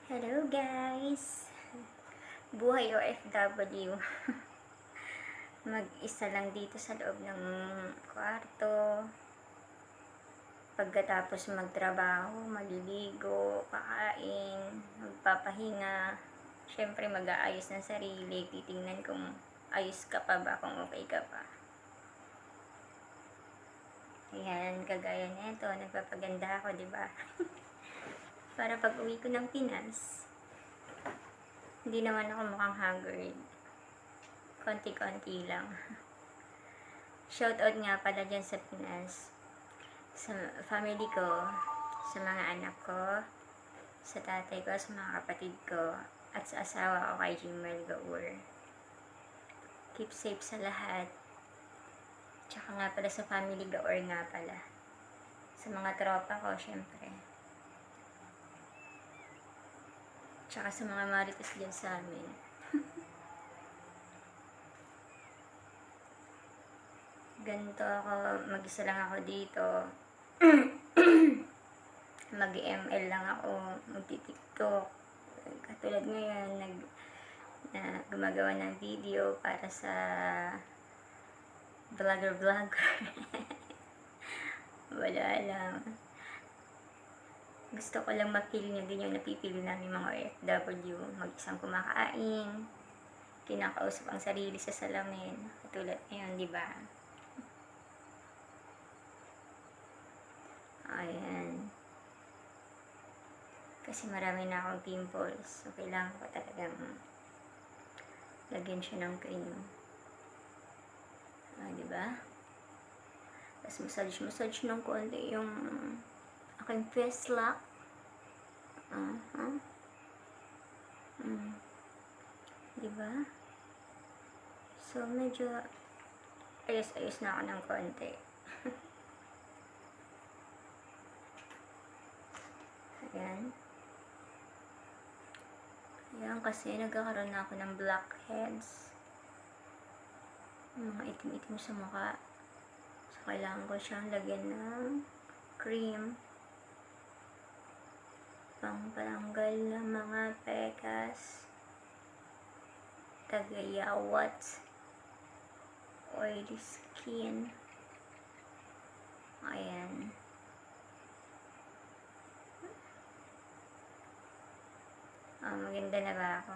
Hello guys! Buhay OFW. Mag-isa lang dito sa loob ng kwarto. Pagkatapos magtrabaho, maliligo, kakain, magpapahinga. Siyempre mag-aayos ng sarili. Titingnan kung ayos ka pa ba, kung okay ka pa. Ayan, kagaya nito, nagpapaganda ako, di ba? Para pag uwi ko ng Pinas, hindi naman ako mukhang haggard. Konti-konti lang. Shoutout nga pala dyan sa Pinas. Sa family ko, sa mga anak ko, sa tatay ko, sa mga kapatid ko, at sa asawa ko kay Jimel Gaur. Keep safe sa lahat. Tsaka nga pala sa family Gaur nga pala. Sa mga tropa ko, syempre. Tsaka sa mga marites dyan sa amin. Ganito ako, mag-isa lang ako dito. Mag-ML lang ako, magti-TikTok. Katulad ngayon, gumagawa ng video para sa vlogger. Wala lang. Gusto ko lang mapili nyo din yung napipili namin mga OFW. Mag-isang kumakain, kinakausap ang sarili sa salamin. Katulad ngayon, di ba? Ayan. Kasi marami na akong pimples. So, kailangan ko talagang lagyan siya ng cream. Diba? Tapos massage ng konti yung aking face lock. Diba? So, medyo ayos-ayos na ako ng konti. Ayan. Ayan, kasi nagkakaroon na ako ng blackheads. Mga itim-itim sa mukha. So, kailangan ko siyang lagyan ng cream. Pangtanggal ng mga pekas. Tagayawat. Oily skin. Ayan. Maganda na ba ako?